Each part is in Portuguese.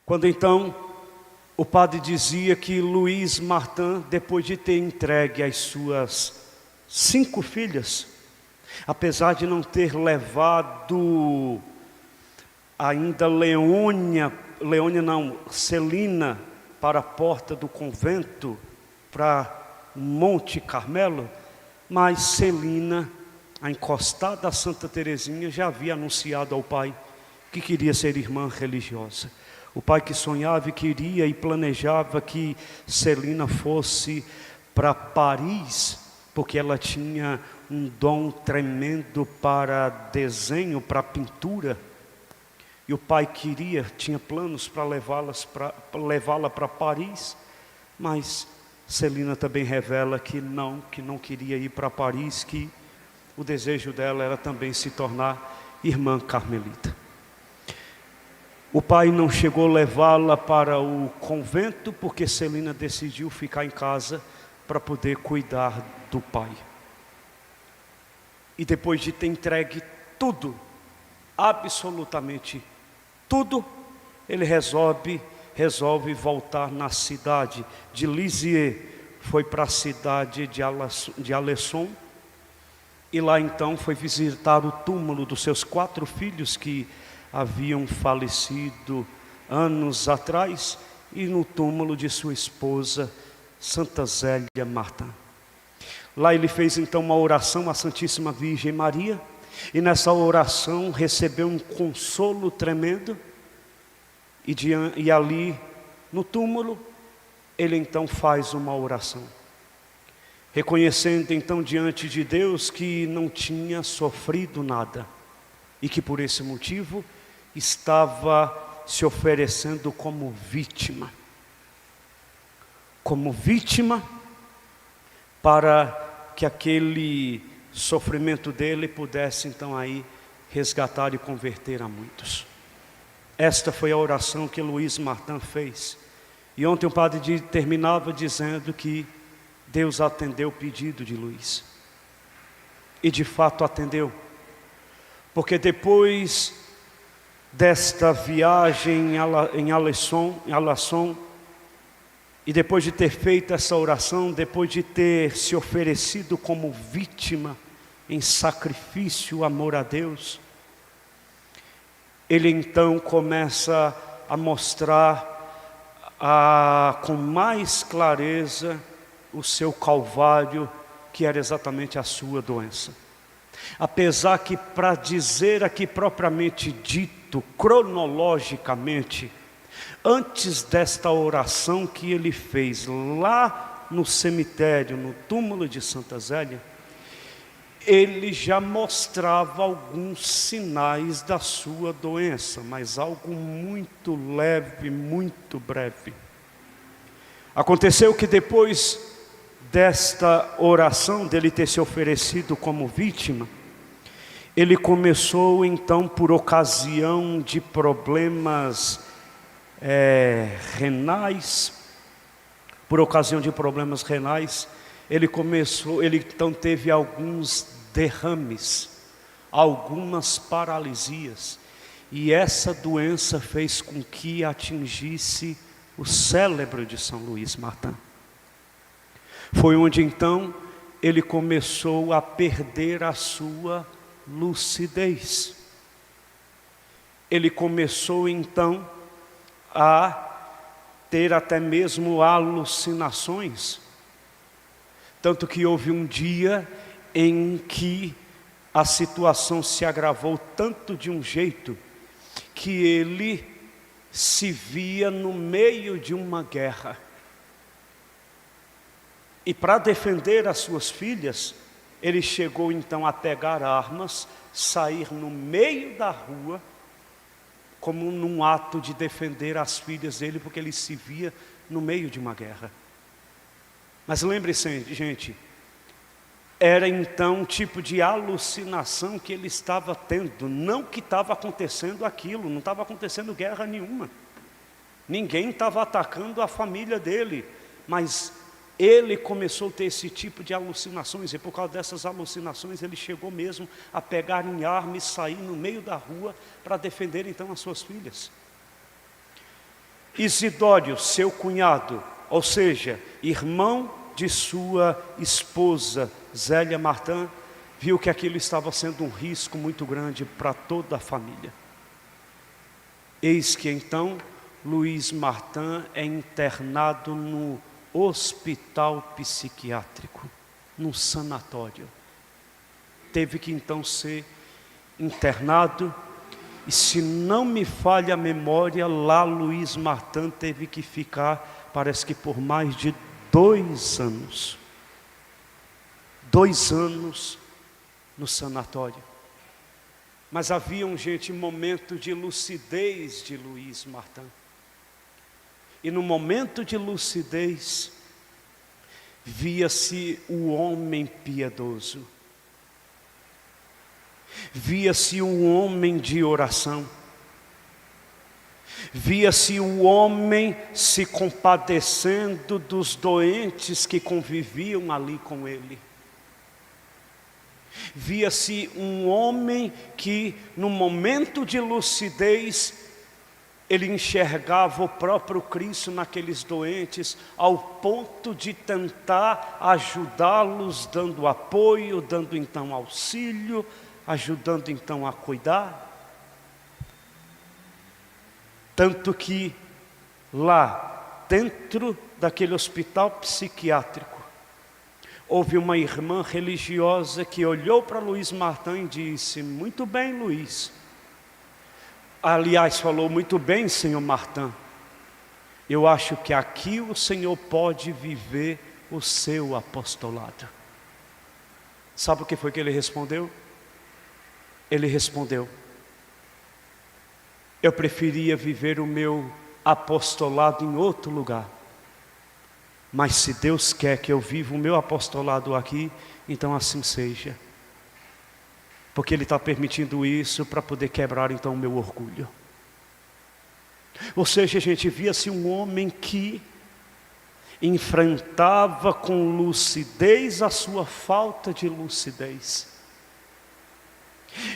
Quando então o padre dizia que Luiz Martin, depois de ter entregue as suas 5 filhas, apesar de não ter levado ainda Celina para a porta do convento, para Monte Carmelo, mas Celina, a encostada a Santa Teresinha, já havia anunciado ao pai que queria ser irmã religiosa. O pai que sonhava e queria e planejava que Celina fosse para Paris, porque ela tinha um dom tremendo para desenho, para pintura. E o pai tinha planos para levá-la para Paris, mas Celina também revela que não queria ir para Paris, que o desejo dela era também se tornar irmã carmelita. O pai não chegou a levá-la para o convento, porque Celina decidiu ficar em casa para poder cuidar do pai. E depois de ter entregue tudo, absolutamente tudo, ele resolve voltar na cidade de Lisieux. Foi para a cidade de Alençon, e lá então foi visitar o túmulo dos seus 4 filhos que haviam falecido anos atrás, e no túmulo de sua esposa, Santa Zélia Martin. Lá ele fez então uma oração à Santíssima Virgem Maria, e nessa oração recebeu um consolo tremendo, e ali no túmulo ele então faz uma oração, reconhecendo então diante de Deus que não tinha sofrido nada, e que por esse motivo estava se oferecendo como vítima para que aquele sofrimento dele pudesse então aí resgatar e converter a muitos. Esta foi a oração que Luiz Martin fez. E ontem o padre terminava dizendo que Deus atendeu o pedido de Luiz. E de fato atendeu. Porque depois desta viagem em Alençon, e depois de ter feito essa oração, depois de ter se oferecido como vítima em sacrifício, amor a Deus, ele então começa a mostrar com mais clareza o seu calvário, que era exatamente a sua doença. Apesar que, para dizer aqui propriamente dito, cronologicamente, antes desta oração que ele fez lá no cemitério, no túmulo de Santa Zélia, ele já mostrava alguns sinais da sua doença, mas algo muito leve, muito breve. Aconteceu que depois desta oração, dele ter se oferecido como vítima, ele começou então, por ocasião de problemas renais, ele então teve alguns derrames, algumas paralisias, e essa doença fez com que atingisse o cérebro de São Luís Martin. Foi onde então ele começou a perder a sua lucidez. Ele começou então a ter até mesmo alucinações. Tanto que houve um dia em que a situação se agravou tanto de um jeito que ele se via no meio de uma guerra. E para defender as suas filhas, ele chegou então a pegar armas, sair no meio da rua, como num ato de defender as filhas dele, porque ele se via no meio de uma guerra. Mas lembre-se, gente, era então um tipo de alucinação que ele estava tendo, não que estava acontecendo aquilo, não estava acontecendo guerra nenhuma, ninguém estava atacando a família dele, mas ele começou a ter esse tipo de alucinações, e por causa dessas alucinações ele chegou mesmo a pegar em arma e sair no meio da rua para defender então as suas filhas. Isidório, seu cunhado, ou seja, irmão de sua esposa, Zélia Martã, viu que aquilo estava sendo um risco muito grande para toda a família. Eis que então Luiz Martã é internado no hospital psiquiátrico, num sanatório. Teve que então ser internado, e se não me falha a memória, lá Luiz Martã teve que ficar, parece que por mais de 2 anos. 2 anos no sanatório. Mas havia gente, momento de lucidez de Luiz Martã. E no momento de lucidez, via-se o homem piedoso. Via-se um homem de oração. Via-se o homem se compadecendo dos doentes que conviviam ali com ele. Via-se um homem que, no momento de lucidez, ele enxergava o próprio Cristo naqueles doentes, ao ponto de tentar ajudá-los, dando apoio, dando então auxílio, ajudando então a cuidar. Tanto que lá, dentro daquele hospital psiquiátrico, houve uma irmã religiosa que olhou para Luiz Martã e disse: muito bem, Luiz. Aliás, falou: muito bem, senhor Martã. Eu acho que aqui o senhor pode viver o seu apostolado. Sabe o que foi que ele respondeu? Ele respondeu: eu preferia viver o meu apostolado em outro lugar. Mas se Deus quer que eu viva o meu apostolado aqui, então assim seja. Porque Ele está permitindo isso para poder quebrar então o meu orgulho. Ou seja, a gente via-se um homem que enfrentava com lucidez a sua falta de lucidez.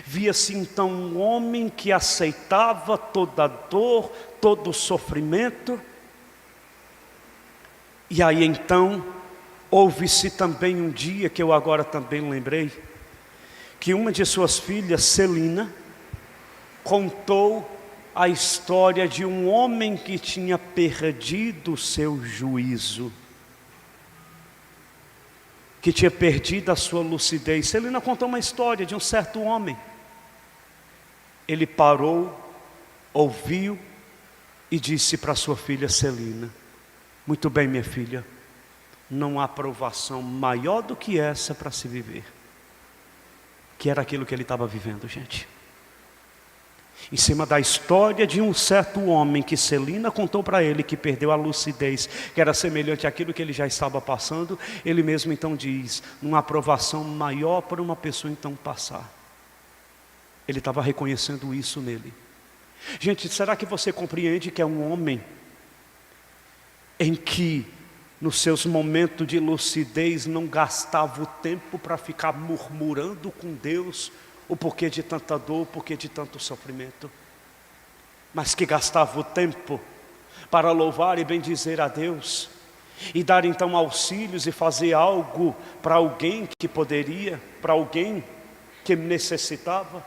Via-se então um homem que aceitava toda a dor, todo o sofrimento. E aí então, houve-se também um dia, que eu agora também lembrei, que uma de suas filhas, Celina, contou a história de um homem que tinha perdido o seu juízo, que tinha perdido a sua lucidez. Celina contou uma história de um certo homem. Ele parou, ouviu e disse para sua filha Celina: muito bem, minha filha, não há provação maior do que essa para se viver. Que era aquilo que ele estava vivendo, gente. Em cima da história de um certo homem que Celina contou para ele, que perdeu a lucidez, que era semelhante àquilo que ele já estava passando, ele mesmo então diz: não há provação maior para uma pessoa então passar. Ele estava reconhecendo isso nele. Gente, será que você compreende que é um homem em que, nos seus momentos de lucidez, não gastava o tempo para ficar murmurando com Deus o porquê de tanta dor, o porquê de tanto sofrimento, mas que gastava o tempo para louvar e bendizer a Deus, e dar então auxílios e fazer algo para alguém que poderia, para alguém que necessitava.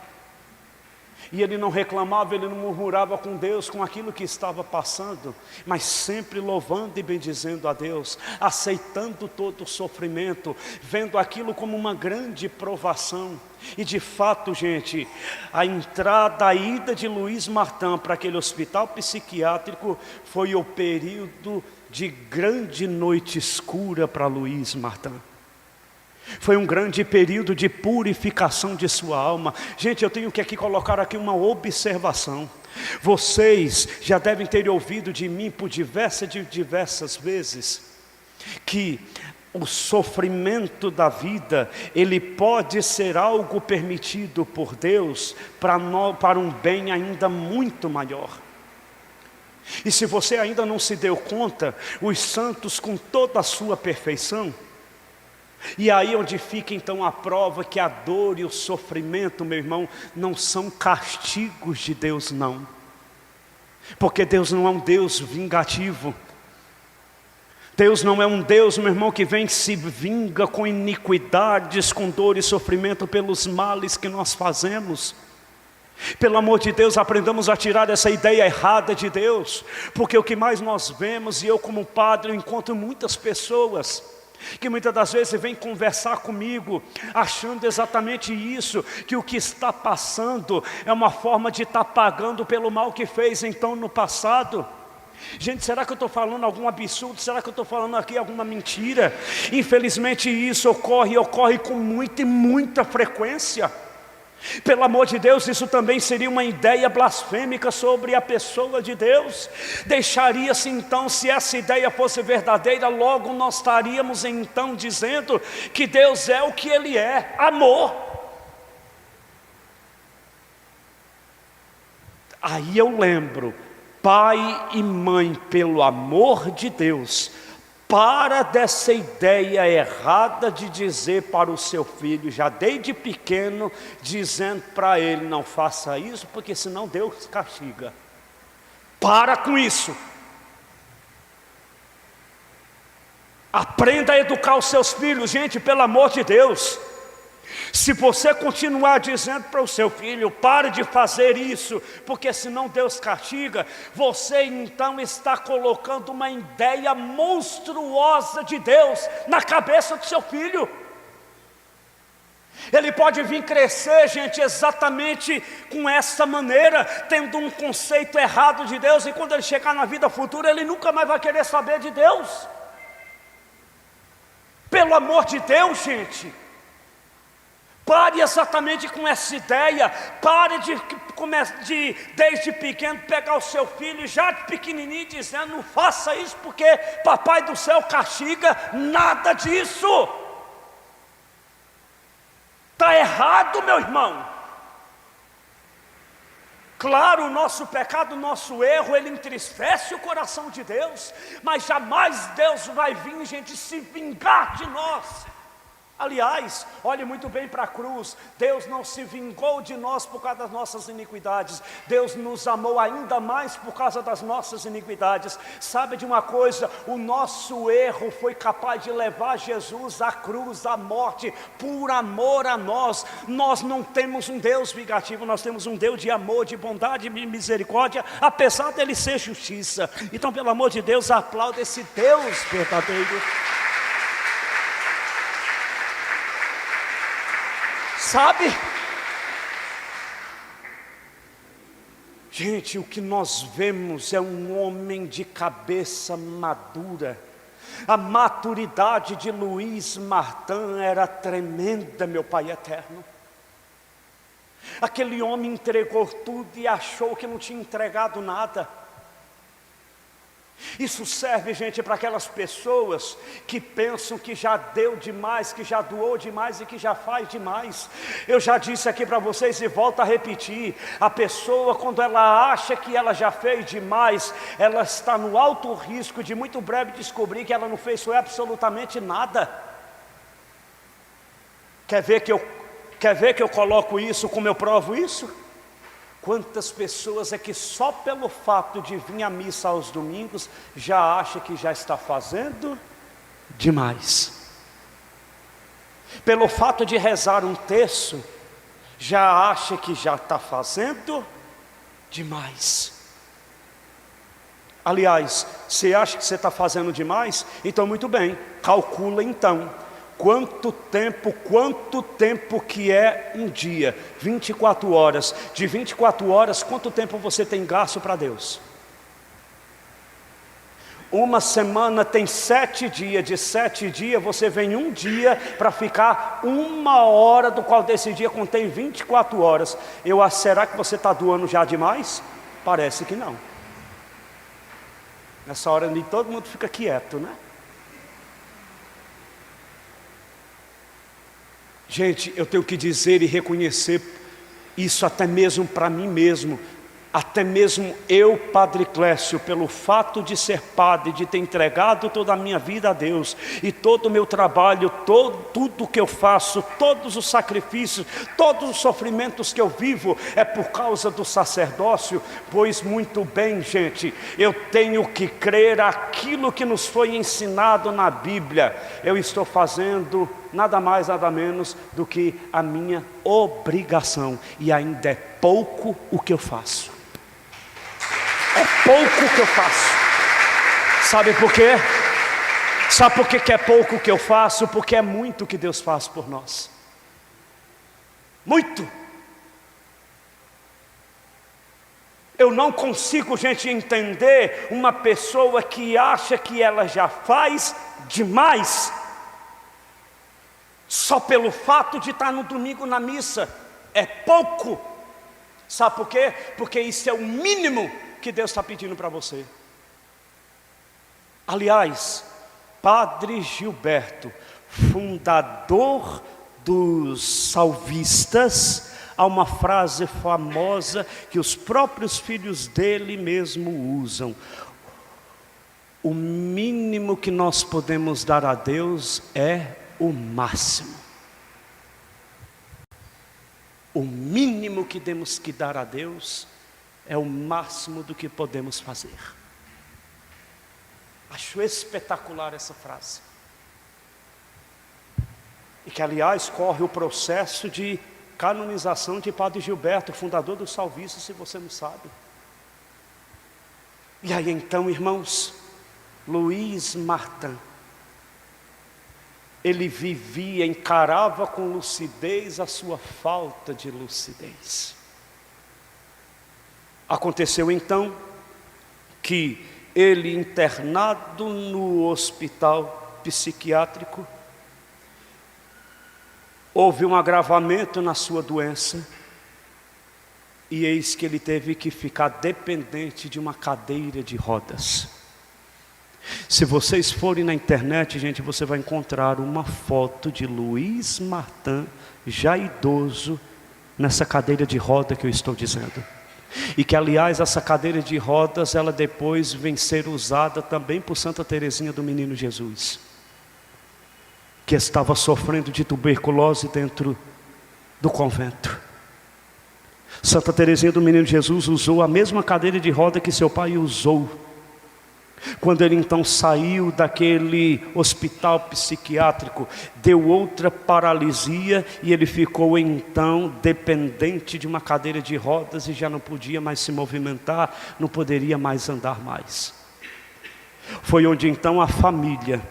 E ele não reclamava, ele não murmurava com Deus, com aquilo que estava passando, mas sempre louvando e bendizendo a Deus, aceitando todo o sofrimento, vendo aquilo como uma grande provação. E de fato, gente, a entrada, a ida de Luiz Martã para aquele hospital psiquiátrico foi o período de grande noite escura para Luiz Martã. Foi um grande período de purificação de sua alma. Gente, eu tenho que aqui colocar aqui uma observação. Vocês já devem ter ouvido de mim por diversas vezes que o sofrimento da vida, ele pode ser algo permitido por Deus para um bem ainda muito maior. E se você ainda não se deu conta, os santos com toda a sua perfeição, e aí onde fica então a prova que a dor e o sofrimento, meu irmão, não são castigos de Deus, não. Porque Deus não é um Deus vingativo. Deus não é um Deus, meu irmão, que vem e se vinga com iniquidades, com dor e sofrimento pelos males que nós fazemos. Pelo amor de Deus, aprendamos a tirar essa ideia errada de Deus, porque o que mais nós vemos, e eu como padre, eu encontro muitas pessoas que muitas das vezes vêm conversar comigo, achando exatamente isso, que o que está passando é uma forma de estar pagando pelo mal que fez então no passado. Gente, será que eu estou falando algum absurdo? Será que eu estou falando aqui alguma mentira? Infelizmente isso ocorre com muita e muita frequência. Pelo amor de Deus, isso também seria uma ideia blasfêmica sobre a pessoa de Deus. Deixaria-se então, se essa ideia fosse verdadeira, logo nós estaríamos então dizendo que Deus é o que Ele é, amor. Aí eu lembro, pai e mãe, pelo amor de Deus, para dessa ideia errada de dizer para o seu filho, já desde pequeno, dizendo para ele, não faça isso, porque senão Deus castiga. Para com isso. Aprenda a educar os seus filhos, gente, pelo amor de Deus. Se você continuar dizendo para o seu filho, pare de fazer isso, porque senão Deus castiga, você então está colocando uma ideia monstruosa de Deus na cabeça do seu filho. Ele pode vir crescer, gente, exatamente com essa maneira, tendo um conceito errado de Deus, e quando ele chegar na vida futura, ele nunca mais vai querer saber de Deus. Pelo amor de Deus, gente. Pare exatamente com essa ideia. Pare de desde pequeno pegar o seu filho já de pequenininho dizendo, não faça isso porque papai do céu castiga. Nada disso. Está errado, meu irmão. Claro, o nosso pecado, o nosso erro, ele entristece o coração de Deus, mas jamais Deus vai vir, gente, se vingar de nós. Aliás, olhe muito bem para a cruz. Deus não se vingou de nós por causa das nossas iniquidades. Deus nos amou ainda mais por causa das nossas iniquidades. Sabe de uma coisa? O nosso erro foi capaz de levar Jesus à cruz, à morte, por amor a nós. Nós não temos um Deus vingativo, nós temos um Deus de amor, de bondade e misericórdia, apesar dele ser justiça. Então, pelo amor de Deus, aplauda esse Deus verdadeiro. Sabe? Gente, o que nós vemos é um homem de cabeça madura. A maturidade de Luiz Martin era tremenda, meu Pai eterno. Aquele homem entregou tudo e achou que não tinha entregado nada. Isso serve, gente, para aquelas pessoas que pensam que já deu demais, que já doou demais e que já faz demais. Eu já disse aqui para vocês e volto a repetir, a pessoa, quando ela acha que ela já fez demais, ela está no alto risco de muito breve descobrir que ela não fez absolutamente nada. Quer ver que eu coloco isso, como eu provo isso? Quantas pessoas é que só pelo fato de vir à missa aos domingos já acha que já está fazendo demais? Pelo fato de rezar um terço, já acha que já está fazendo demais. Aliás, você acha que você está fazendo demais? Então muito bem, calcula então. Quanto tempo que é um dia? 24 horas. De 24 horas, quanto tempo você tem gasto para Deus? Uma semana tem 7 dias. De 7 dias, você vem um dia para ficar 1 hora, do qual desse dia contém 24 horas. Será que você está doando já demais? Parece que não. Nessa hora nem todo mundo fica quieto, né? Gente, eu tenho que dizer e reconhecer isso até mesmo para mim mesmo. Até mesmo eu, Padre Clécio, pelo fato de ser padre, de ter entregado toda a minha vida a Deus, e todo o meu trabalho, tudo que eu faço, todos os sacrifícios, todos os sofrimentos que eu vivo, é por causa do sacerdócio. Pois muito bem, gente, eu tenho que crer aquilo que nos foi ensinado na Bíblia. Eu estou fazendo nada mais, nada menos do que a minha obrigação, e ainda é pouco o que eu faço. É pouco o que eu faço. Sabe por quê? Sabe por que é pouco o que eu faço? Porque é muito o que Deus faz por nós. Muito. Eu não consigo, gente, entender uma pessoa que acha que ela já faz demais, só pelo fato de estar no domingo na missa. É pouco. Sabe por quê? Porque isso é o mínimo que Deus está pedindo para você. Aliás, Padre Gilberto, fundador dos salvistas, há uma frase famosa que os próprios filhos dele mesmo usam: o mínimo que nós podemos dar a Deus é o máximo. O mínimo que temos que dar a Deus é o máximo do que podemos fazer. Acho espetacular essa frase. E que, aliás, corre o processo de canonização de Padre Gilberto, fundador dos salvistas, se você não sabe. E aí então, irmãos, Luiz Martin, ele vivia, encarava com lucidez a sua falta de lucidez. Aconteceu então que ele, internado no hospital psiquiátrico, houve um agravamento na sua doença, e eis que ele teve que ficar dependente de uma cadeira de rodas. Se vocês forem na internet, gente, você vai encontrar uma foto de Luiz Martin, já idoso, nessa cadeira de roda que eu estou dizendo. E que, aliás, essa cadeira de rodas, ela depois vem ser usada também por Santa Teresinha do Menino Jesus, que estava sofrendo de tuberculose dentro do convento. Santa Teresinha do Menino Jesus usou a mesma cadeira de roda que seu pai usou. Quando ele então saiu daquele hospital psiquiátrico, deu outra paralisia, e ele ficou então dependente de uma cadeira de rodas, e já não podia mais se movimentar, não poderia mais andar mais. Foi onde então a família,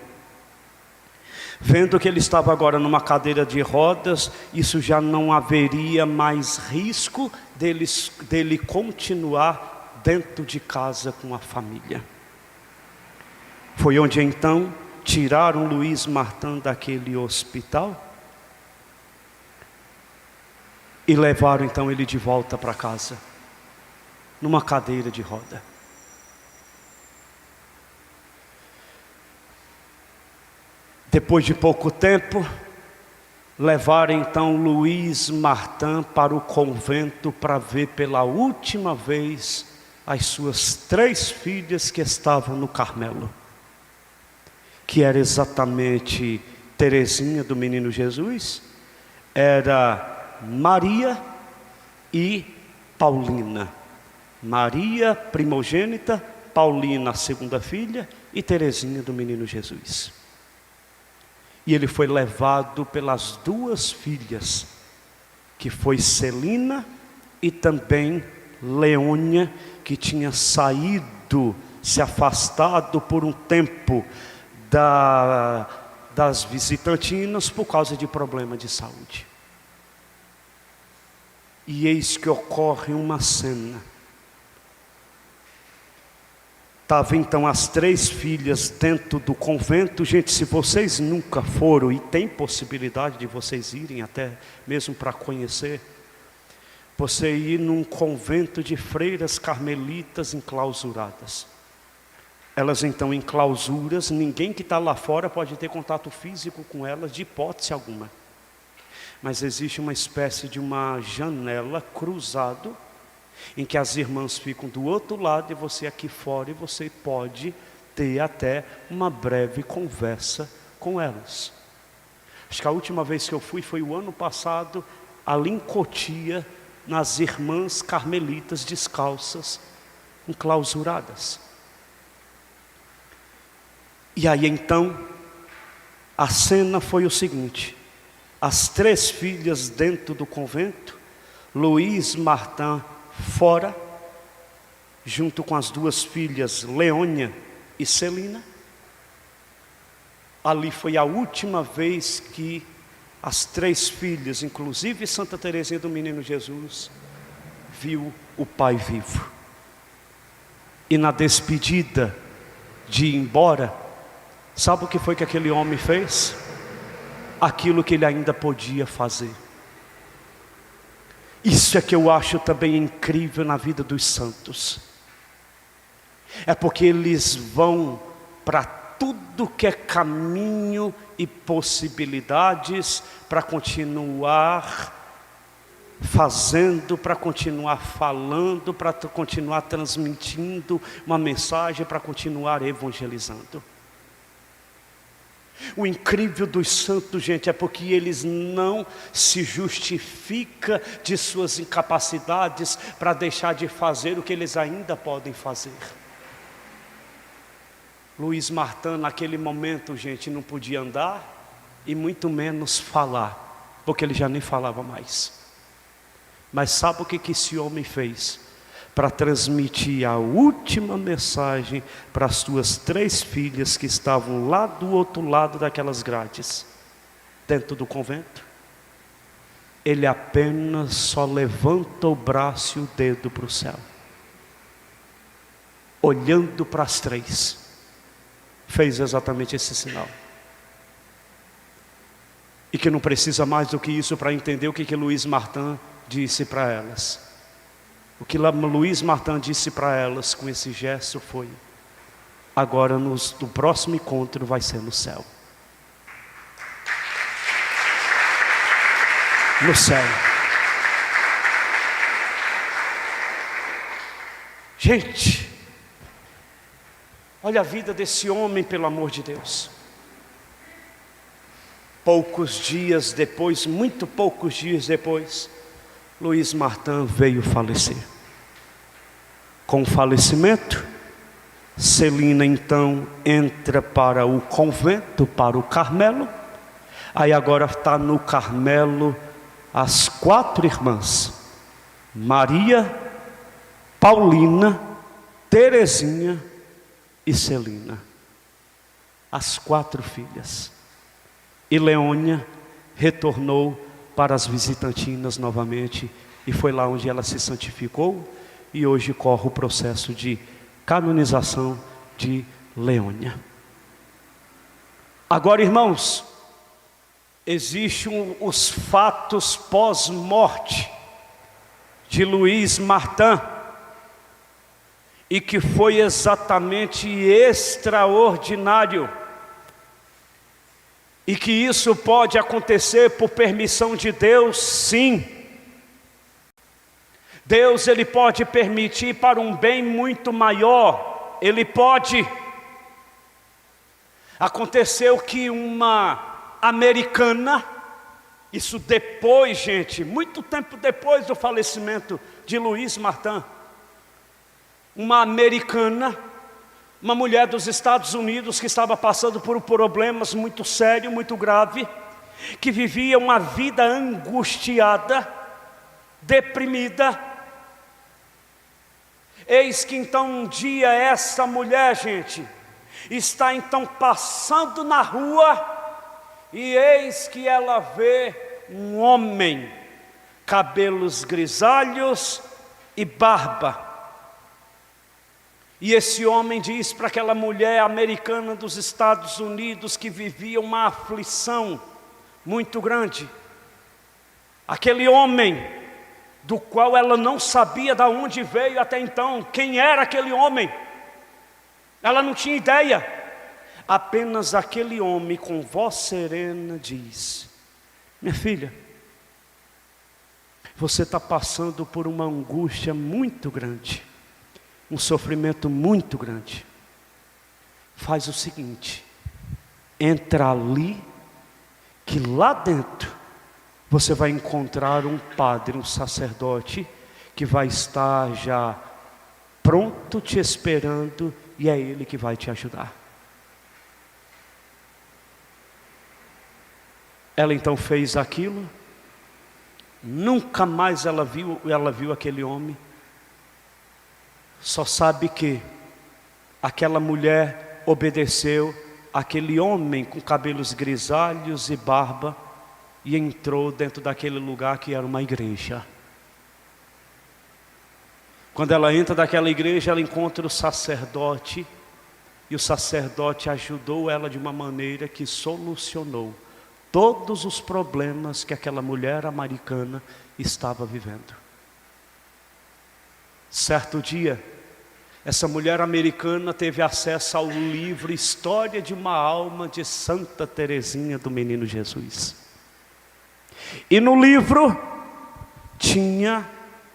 vendo que ele estava agora numa cadeira de rodas, isso já não haveria mais risco dele continuar dentro de casa com a família. Foi onde então tiraram Luiz Martin daquele hospital e levaram então ele de volta para casa, numa cadeira de roda. Depois de pouco tempo, levaram então Luiz Martin para o convento para ver pela última vez as suas 3 filhas que estavam no Carmelo, que era exatamente Teresinha do Menino Jesus, era Maria e Paulina. Maria, primogênita, Paulina, a segunda filha, e Teresinha do Menino Jesus. E ele foi levado pelas 2 filhas, que foi Celina e também Leônia, que tinha saído, se afastado por um tempo das visitantinas por causa de problema de saúde. E eis que ocorre uma cena. Estavam então as 3 filhas dentro do convento. Gente, se vocês nunca foram, e tem possibilidade de vocês irem até mesmo para conhecer, você ir num convento de freiras carmelitas enclausuradas. Elas então em clausuras, ninguém que está lá fora pode ter contato físico com elas, de hipótese alguma. Mas existe uma espécie de uma janela cruzado, em que as irmãs ficam do outro lado e você aqui fora, e você pode ter até uma breve conversa com elas. Acho que a última vez que eu fui foi o ano passado, ali em Cotia, nas irmãs carmelitas descalças, enclausuradas. E aí então, a cena foi o seguinte: as 3 filhas dentro do convento, Luiz Martin fora, junto com as 2 filhas, Leônia e Celina. Ali foi a última vez que as 3 filhas, inclusive Santa Teresinha do Menino Jesus, viu o pai vivo. E na despedida de ir embora, sabe o que foi que aquele homem fez? Aquilo que ele ainda podia fazer. Isso é que eu acho também incrível na vida dos santos. É porque eles vão para tudo que é caminho e possibilidades para continuar fazendo, para continuar falando, para continuar transmitindo uma mensagem, para continuar evangelizando. O incrível dos santos, gente, é porque eles não se justificam de suas incapacidades para deixar de fazer o que eles ainda podem fazer. Luiz Martin, naquele momento, gente, não podia andar e muito menos falar, porque ele já nem falava mais. Mas sabe o que esse homem fez? Para transmitir a última mensagem para as suas 3 filhas que estavam lá do outro lado daquelas grades, dentro do convento. Ele apenas só levanta o braço e o dedo para o céu, olhando para as 3, fez exatamente esse sinal. E que não precisa mais do que isso para entender o que Luiz Martin disse para elas. O que Luiz Martin disse para elas com esse gesto foi: agora no próximo encontro vai ser no céu. No céu. Gente, olha a vida desse homem, pelo amor de Deus. Poucos dias depois, muito poucos dias depois, Luiz Martin veio falecer. Com o falecimento, Celina então entra para o convento, para o Carmelo. Aí agora está no Carmelo as 4 irmãs: Maria, Paulina, Teresinha e Celina. As 4 filhas. E Leônia retornou para as visitantinas novamente, e foi lá onde ela se santificou, e hoje corre o processo de canonização de Leônia. Agora, irmãos, existem os fatos pós-morte de Luiz Martin, e que foi exatamente extraordinário, e que isso pode acontecer por permissão de Deus, sim. Deus, Ele pode permitir para um bem muito maior. Ele pode. Aconteceu que uma americana, isso depois, gente, muito tempo depois do falecimento de Luiz Martin, uma americana, uma mulher dos Estados Unidos que estava passando por problemas muito sérios, muito graves, que vivia uma vida angustiada, deprimida. Eis que então um dia essa mulher, gente, está então passando na rua, e eis que ela vê um homem, cabelos grisalhos e barba. E esse homem diz para aquela mulher americana dos Estados Unidos, que vivia uma aflição muito grande, aquele homem do qual ela não sabia de onde veio até então, quem era aquele homem, ela não tinha ideia. Apenas aquele homem com voz serena diz: minha filha, Você está passando por uma angústia muito grande, um sofrimento muito grande. Faz o seguinte: entra ali, que lá dentro você vai encontrar um padre, um sacerdote, que vai estar já pronto te esperando, e é ele que vai te ajudar. Ela então fez aquilo. Nunca mais ela viu aquele homem. Só sabe que aquela mulher obedeceu aquele homem com cabelos grisalhos e barba, e entrou dentro daquele lugar que era uma igreja. Quando ela entra daquela igreja, ela encontra o sacerdote, e o sacerdote ajudou ela de uma maneira que solucionou todos os problemas que aquela mulher americana estava vivendo. Certo dia, essa mulher americana teve acesso ao livro História de uma Alma, de Santa Teresinha do Menino Jesus. E no livro tinha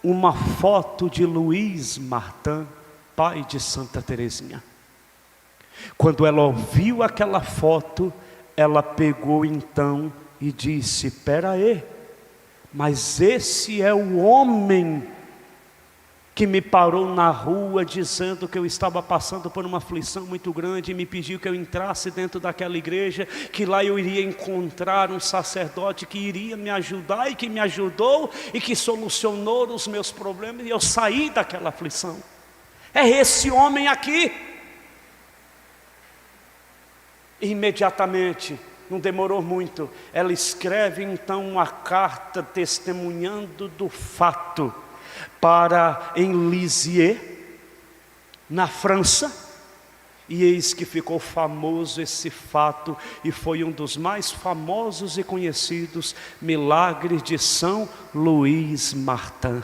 uma foto de Luiz Martin, pai de Santa Teresinha. Quando ela ouviu aquela foto, ela pegou então e disse: "Espera aí, mas esse é o homem que me parou na rua dizendo que eu estava passando por uma aflição muito grande e me pediu que eu entrasse dentro daquela igreja, que lá eu iria encontrar um sacerdote que iria me ajudar, e que me ajudou e que solucionou os meus problemas, e eu saí daquela aflição. É esse homem aqui." Imediatamente, não demorou muito, ela escreve então uma carta testemunhando do fato para em Lisieux, na França, e eis que ficou famoso esse fato, e foi um dos mais famosos e conhecidos milagres de São Luiz Martin,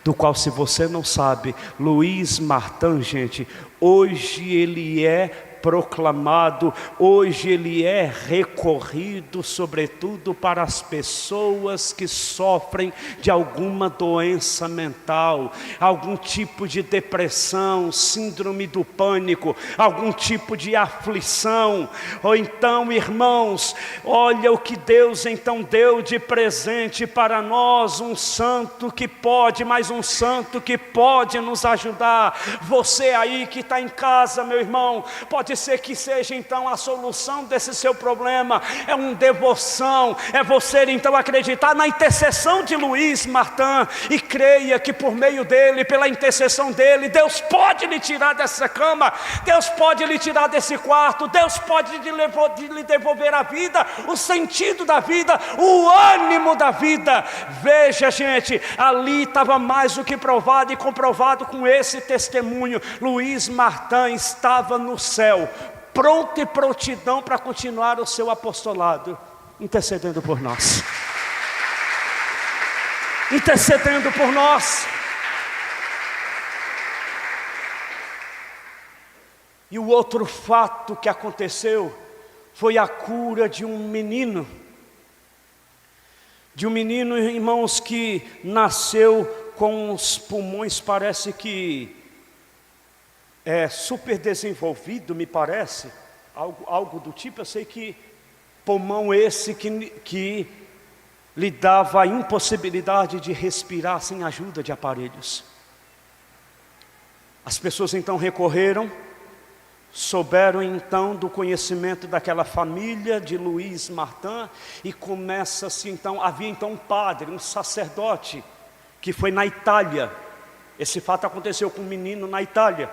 do qual, se você não sabe, Luiz Martin, gente, hoje ele é proclamado, hoje ele é recorrido sobretudo para as pessoas que sofrem de alguma doença mental, algum tipo de depressão, síndrome do pânico, algum tipo de aflição. Ou então, irmãos, olha o que Deus então deu de presente para nós, um santo que pode, mas um santo que pode nos ajudar. Você aí que está em casa, meu irmão, pode ser que seja então a solução desse seu problema, é uma devoção, é você então acreditar na intercessão de Luiz Martin, e creia que por meio dele, pela intercessão dele, Deus pode lhe tirar dessa cama, Deus pode lhe tirar desse quarto, Deus pode lhe devolver a vida, o sentido da vida, o ânimo da vida. Veja, gente, ali estava mais do que provado e comprovado com esse testemunho. Luiz Martin estava no céu, pronto e prontidão para continuar o seu apostolado, intercedendo por nós. Intercedendo por nós. E o outro fato que aconteceu foi a cura de um menino. De um menino, irmãos, que nasceu com os pulmões, parece que super desenvolvido, me parece, algo do tipo. Eu sei que pulmão esse que lhe dava a impossibilidade de respirar sem ajuda de aparelhos. As pessoas então recorreram, souberam então do conhecimento daquela família de Luiz Martin, e começa-se então, havia então um padre, um sacerdote, que foi na Itália. Esse fato aconteceu com um menino na Itália.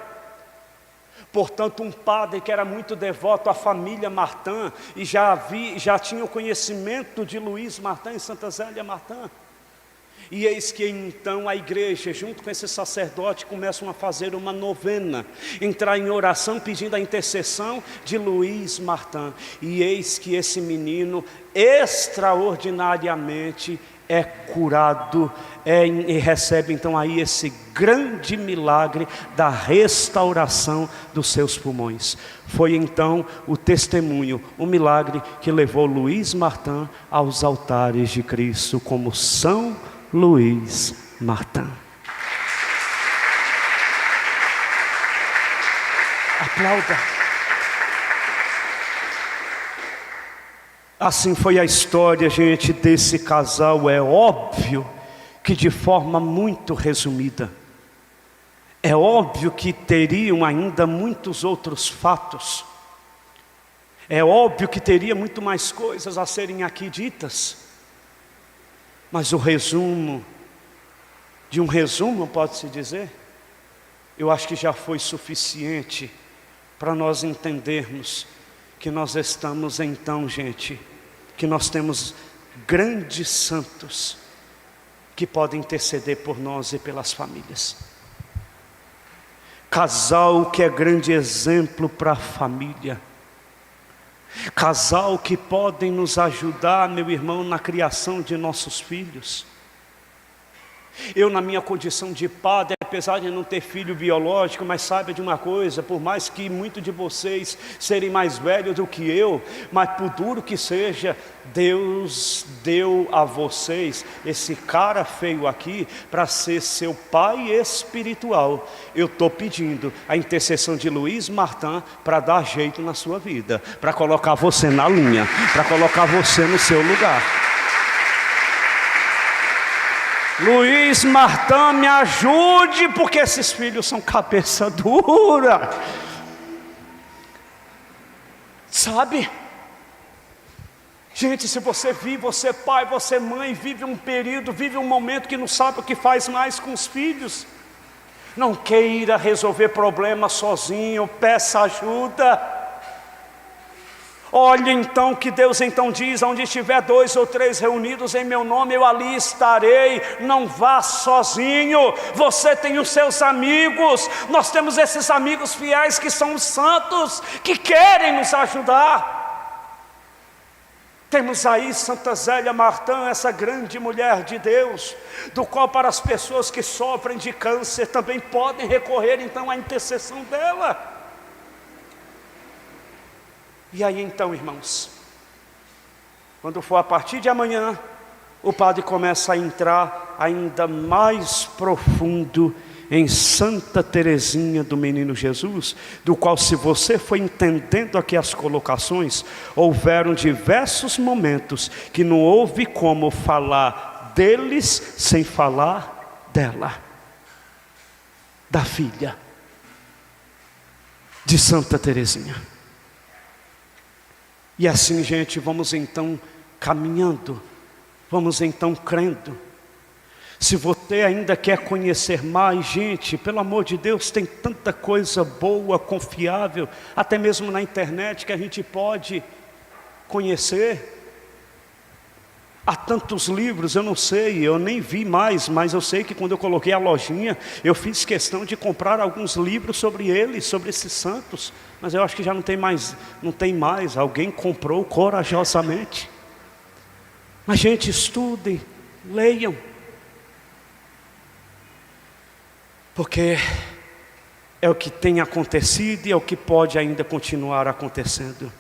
Portanto, um padre que era muito devoto à família Martin, e já tinha o conhecimento de Luiz Martin e Santa Zélia Martin. E eis que então a igreja, junto com esse sacerdote, começam a fazer uma novena, entrar em oração pedindo a intercessão de Luiz Martin. E eis que esse menino extraordinariamente é curado, e recebe então aí esse grande milagre da restauração dos seus pulmões. Foi então o testemunho, o milagre que levou Luiz Martin aos altares de Cristo como São Luiz Martã. Aplauda. Assim foi a história, gente, desse casal. É óbvio que de forma muito resumida. É óbvio que teriam ainda muitos outros fatos. É óbvio que teria muito mais coisas a serem aqui ditas. Mas o resumo, de um resumo pode-se dizer, eu acho que já foi suficiente para nós entendermos que nós estamos então, gente, que nós temos grandes santos que podem interceder por nós e pelas famílias. Casal que é grande exemplo para a família. Casal que podem nos ajudar, meu irmão, na criação de nossos filhos. Eu, na minha condição de padre, apesar de não ter filho biológico, mas saiba de uma coisa, por mais que muitos de vocês serem mais velhos do que eu, mas por duro que seja, Deus deu a vocês esse cara feio aqui para ser seu pai espiritual. Eu estou pedindo a intercessão de Luiz Martã para dar jeito na sua vida, para colocar você na linha, para colocar você no seu lugar. Luiz Martã, me ajude, porque esses filhos são cabeça dura. Sabe? Gente, se você vive, você é pai, você é mãe, vive um período, vive um momento que não sabe o que faz mais com os filhos. Não queira resolver problemas sozinho, peça ajuda. Olha então que Deus então diz, onde estiver 2 ou 3 reunidos em meu nome, eu ali estarei. Não vá sozinho, você tem os seus amigos. Nós temos esses amigos fiéis que são os santos, que querem nos ajudar. Temos aí Santa Zélia Martã, essa grande mulher de Deus, do qual para as pessoas que sofrem de câncer também podem recorrer então à intercessão dela. E aí então, irmãos, quando for a partir de amanhã, o padre começa a entrar ainda mais profundo em Santa Teresinha do Menino Jesus, do qual, se você for entendendo aqui as colocações, houveram diversos momentos que não houve como falar deles sem falar dela, da filha de Santa Teresinha. E assim, gente, vamos então caminhando, vamos então crendo. Se você ainda quer conhecer mais, gente, pelo amor de Deus, tem tanta coisa boa, confiável, até mesmo na internet, que a gente pode conhecer. Há tantos livros, eu não sei, eu nem vi mais, mas eu sei que quando eu coloquei a lojinha, eu fiz questão de comprar alguns livros sobre eles, sobre esses santos, mas eu acho que já não tem mais, alguém comprou corajosamente. Mas gente, estudem, leiam, porque é o que tem acontecido e é o que pode ainda continuar acontecendo.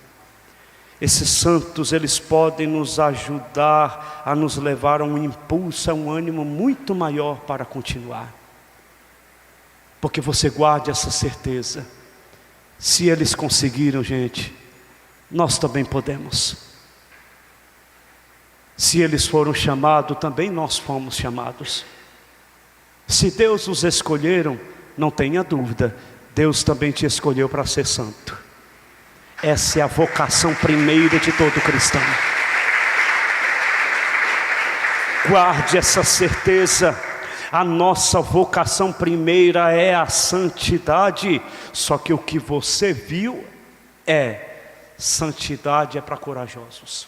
Esses santos, eles podem nos ajudar a nos levar a um impulso, a um ânimo muito maior para continuar. Porque você guarde essa certeza, se eles conseguiram, gente, nós também podemos. Se eles foram chamados, também nós fomos chamados. Se Deus os escolheram, não tenha dúvida, Deus também te escolheu para ser santo. Essa é a vocação primeira de todo cristão. Guarde essa certeza. A nossa vocação primeira é a santidade. Só que o que você viu santidade é para corajosos.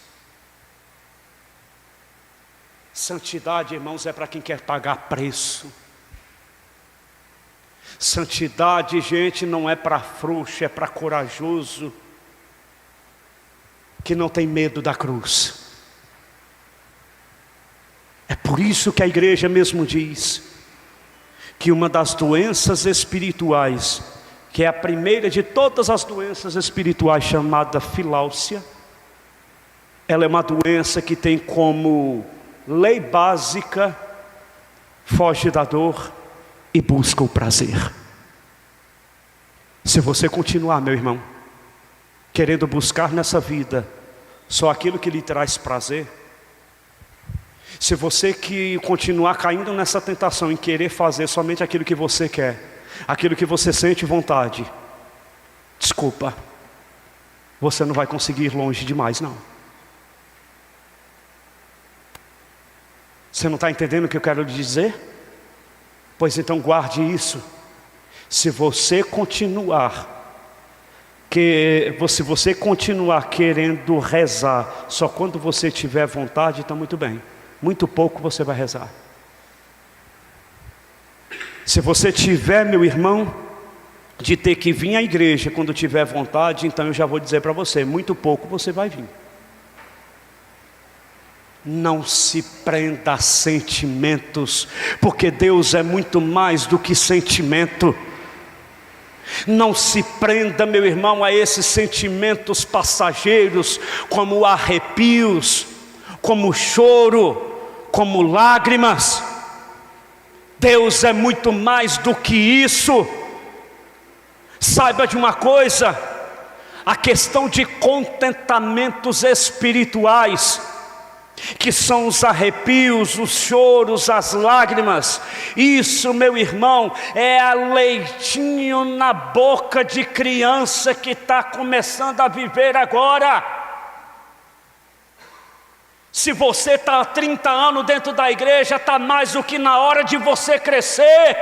Santidade, irmãos, é para quem quer pagar preço. Santidade, gente, não é para frouxo, é para corajoso, que não tem medo da cruz. É por isso que a igreja mesmo diz que uma das doenças espirituais, que é a primeira de todas as doenças espirituais, chamada filáusia, ela é uma doença que tem como lei básica foge da dor e busca o prazer. Se você continuar, meu irmão, querendo buscar nessa vida só aquilo que lhe traz prazer, se você que continuar caindo nessa tentação em querer fazer somente aquilo que você quer, aquilo que você sente vontade, desculpa, você não vai conseguir ir longe demais, não. Você não está entendendo o que eu quero lhe dizer? Pois então guarde isso. Se você continuar querendo rezar só quando você tiver vontade, está muito bem. Muito pouco você vai rezar. Se você tiver, meu irmão, de ter que vir à igreja quando tiver vontade, então eu já vou dizer para você, muito pouco você vai vir. Não se prenda a sentimentos, porque Deus é muito mais do que sentimento. Não se prenda, meu irmão, a esses sentimentos passageiros, como arrepios, como choro, como lágrimas. Deus é muito mais do que isso. Saiba de uma coisa, a questão de contentamentos espirituais, que são os arrepios, os choros, as lágrimas, isso, meu irmão, é a leitinho na boca de criança que está começando a viver agora. Se você está há 30 anos dentro da igreja, está mais do que na hora de você crescer,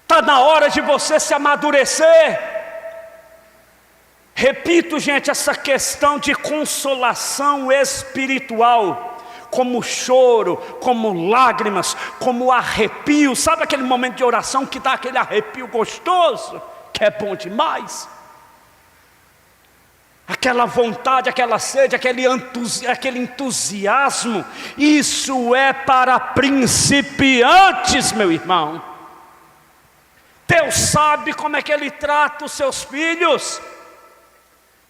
está na hora de você se amadurecer. Repito, gente, essa questão de consolação espiritual, como choro, como lágrimas, como arrepio. Sabe aquele momento de oração que dá aquele arrepio gostoso, que é bom demais? Aquela vontade, aquela sede, aquele entusiasmo, isso é para principiantes, meu irmão. Deus sabe como é que Ele trata os seus filhos.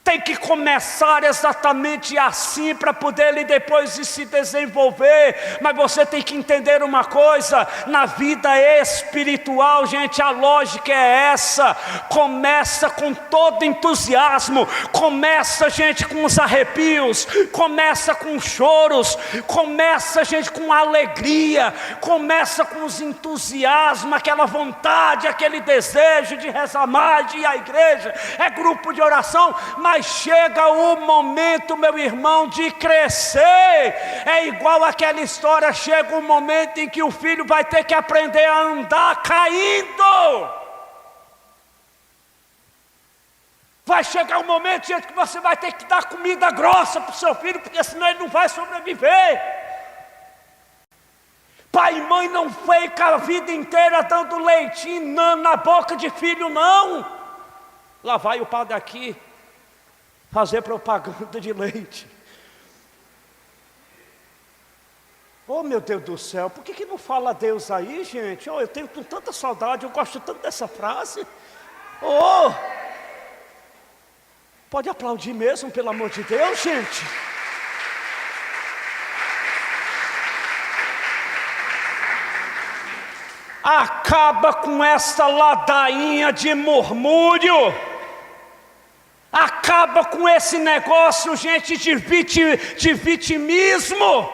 Tem que começar exatamente assim para poder ele depois se desenvolver. Mas você tem que entender uma coisa: na vida espiritual, gente, a lógica é essa. Começa com todo entusiasmo, começa, gente, com os arrepios, começa com choros, começa, gente, com alegria, começa com os entusiasmos, aquela vontade, aquele desejo de rezar mais, de ir à igreja, é grupo de oração. Mas chega o momento, meu irmão, de crescer. É igual aquela história, chega um momento em que o filho vai ter que aprender a andar caindo. Vai chegar um momento, gente, que você vai ter que dar comida grossa para o seu filho, porque senão ele não vai sobreviver. Pai e mãe não fica a vida inteira dando leitinho na boca de filho, não. Lá vai o padre aqui fazer propaganda de leite. Oh, meu Deus do céu, por que não fala Deus aí, gente? Oh, eu tenho com tanta saudade, eu gosto tanto dessa frase. Oh, pode aplaudir mesmo, pelo amor de Deus, gente. Acaba com essa ladainha de murmúrio. Acaba com esse negócio, gente, de vitimismo.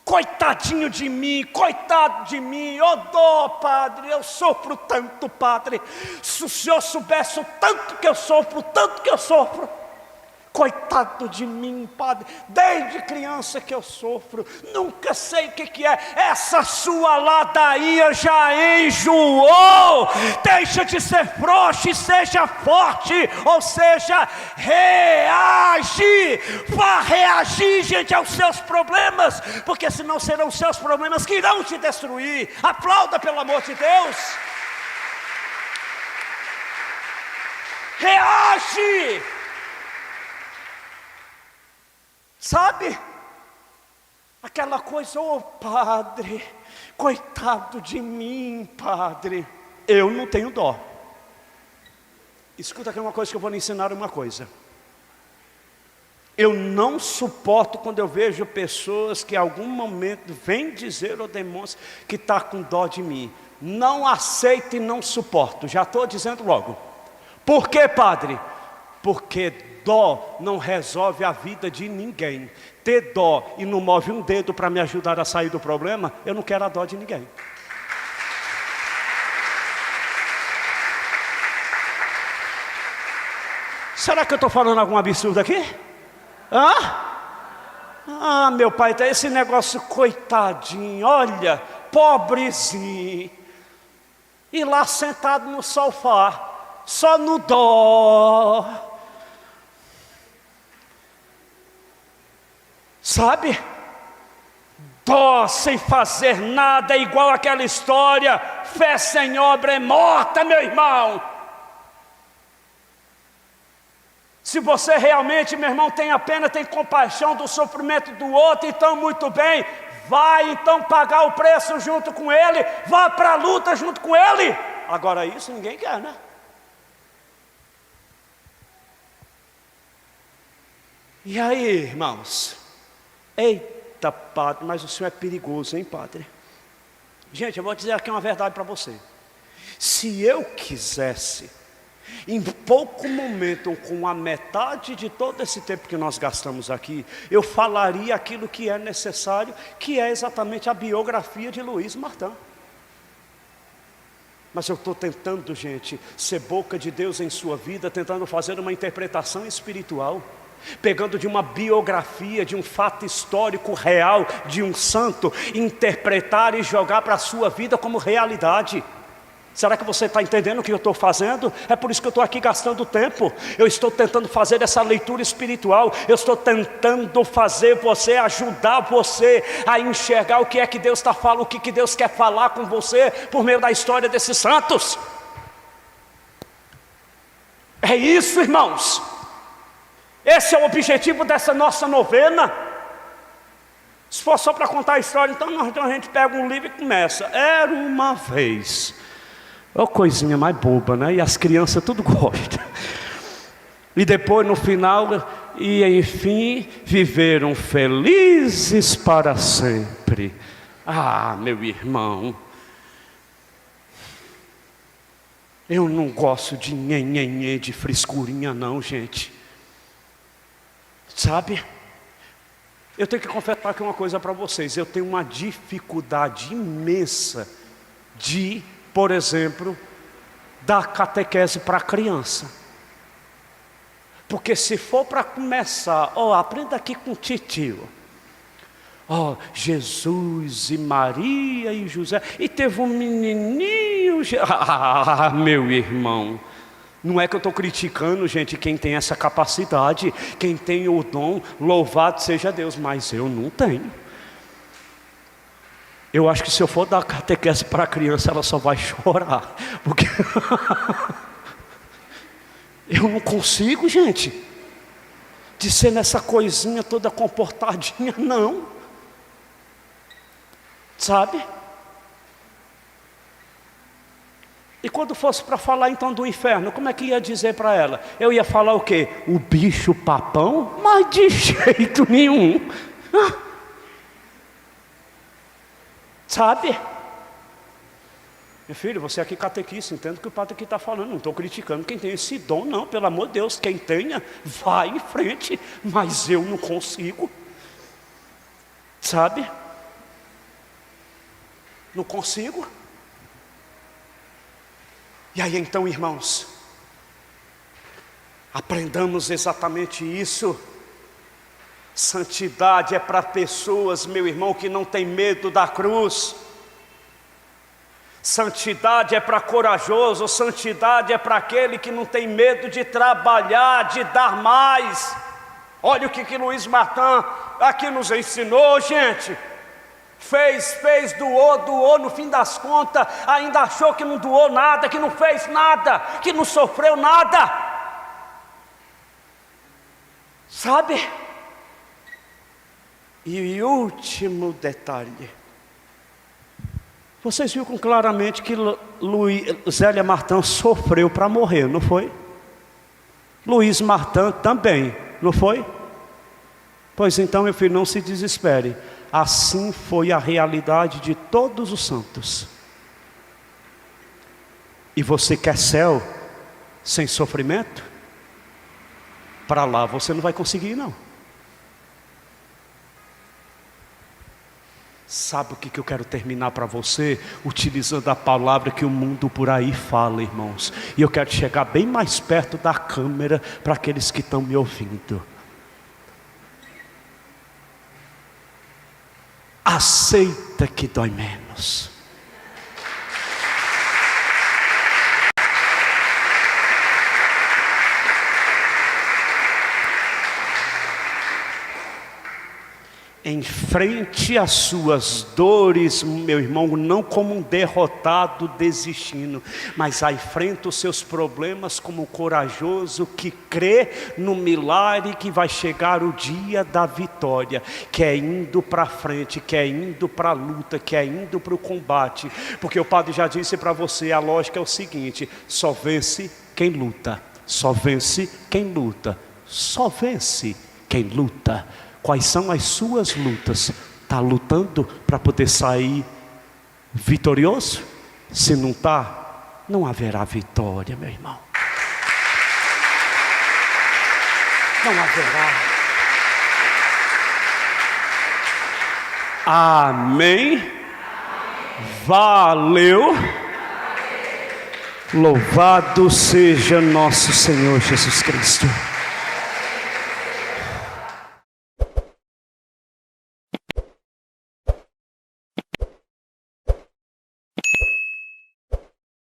Coitadinho de mim, coitado de mim. Oh, dó, padre, eu sofro tanto, padre. Se o senhor soubesse o tanto que eu sofro, coitado de mim, padre, desde criança que eu sofro, nunca sei o que é, essa sua ladainha já enjoou. Deixa de ser frouxo e seja forte, ou seja, reage, vá reagir, gente, aos seus problemas, porque senão serão os seus problemas que irão te destruir. Aplauda, pelo amor de Deus. Reage. Sabe? Aquela coisa, oh padre, coitado de mim, padre. Eu não tenho dó. Escuta aqui uma coisa que eu vou lhe ensinar uma coisa. Eu não suporto quando eu vejo pessoas que em algum momento vêm dizer ou demonstram que está com dó de mim. Não aceito e não suporto, já estou dizendo logo. Por quê, padre? Porque dó não resolve a vida de ninguém. Ter dó e não move um dedo para me ajudar a sair do problema, eu não quero a dó de ninguém. Será que eu estou falando algum absurdo aqui? Meu pai, tá esse negócio, coitadinho, olha, pobrezinho. E lá sentado no sofá, só no dó. Sabe? Dó sem fazer nada, é igual aquela história, fé sem obra é morta, meu irmão. Se você realmente, meu irmão, tem a pena, tem compaixão do sofrimento do outro, então muito bem, vai então pagar o preço junto com ele, vá para a luta junto com ele. Agora isso ninguém quer, né? E aí, irmãos? Eita, padre, mas o senhor é perigoso, hein, padre? Gente, eu vou dizer aqui uma verdade para você. Se eu quisesse, em pouco momento, com a metade de todo esse tempo que nós gastamos aqui, eu falaria aquilo que é necessário, que é exatamente a biografia de Luiz Martin. Mas eu estou tentando, gente, ser boca de Deus em sua vida, tentando fazer uma interpretação espiritual, pegando de uma biografia, de um fato histórico real, de um santo, interpretar e jogar para a sua vida como realidade. Será que você está entendendo o que eu estou fazendo? É por isso que eu estou aqui gastando tempo. Eu estou tentando fazer essa leitura espiritual. Eu estou tentando fazer você, ajudar você a enxergar o que é que Deus está falando, o que Deus quer falar com você por meio da história desses santos. É isso, irmãos. Esse é o objetivo dessa nossa novena. Se for só para contar a história, então a gente pega um livro e começa. Era uma vez. É uma coisinha mais boba, né? E as crianças tudo gostam. E depois no final, e enfim, viveram felizes para sempre. Meu irmão, eu não gosto de nhenhenhê, de frescurinha não, gente. Sabe? Eu tenho que confessar aqui uma coisa para vocês. Eu tenho uma dificuldade imensa de, por exemplo, dar catequese para criança. Porque se for para começar, aprenda aqui com o titio. Jesus e Maria e José, e teve um menininho. Meu irmão, não é que eu estou criticando, gente, quem tem essa capacidade, quem tem o dom, louvado seja Deus, mas eu não tenho. Eu acho que se eu for dar catequese para a criança, ela só vai chorar, porque eu não consigo, gente, de ser nessa coisinha toda comportadinha, não, sabe? E quando fosse para falar então do inferno, como é que ia dizer para ela? Eu ia falar o quê? O bicho papão? Mas de jeito nenhum. Sabe? Meu filho, você aqui catequista, entende o que o padre aqui está falando. Não estou criticando quem tem esse dom, não. Pelo amor de Deus, quem tenha, vai em frente. Mas eu não consigo. Sabe? Não consigo. E aí então, irmãos, aprendamos exatamente isso. Santidade é para pessoas, meu irmão, que não tem medo da cruz. Santidade é para corajoso, santidade é para aquele que não tem medo de trabalhar, de dar mais. Olha o que Luiz Martin aqui nos ensinou, gente. Fez, doou, no fim das contas, ainda achou que não doou nada, que não fez nada, que não sofreu nada. Sabe? E o último detalhe. Vocês viram claramente que Zélia Martin sofreu para morrer, não foi? Luiz Martin também, não foi? Pois então, meu filho, não se desespere. Assim foi a realidade de todos os santos. E você quer céu sem sofrimento? Para lá você não vai conseguir, não. Sabe o que eu quero terminar para você? Utilizando a palavra que o mundo por aí fala, irmãos. E eu quero chegar bem mais perto da câmera para aqueles que estão me ouvindo. Aceita que dói menos. Enfrente as suas dores, meu irmão, não como um derrotado desistindo, mas enfrenta os seus problemas como um corajoso que crê no milagre que vai chegar o dia da vitória, que é indo para frente, que é indo para a luta, que é indo para o combate, porque o padre já disse para você, a lógica é o seguinte: só vence quem luta, só vence quem luta, só vence quem luta. Quais são as suas lutas? Está lutando para poder sair vitorioso? Se não está, não haverá vitória, meu irmão. Não haverá. Amém. Valeu. Louvado seja nosso Senhor Jesus Cristo.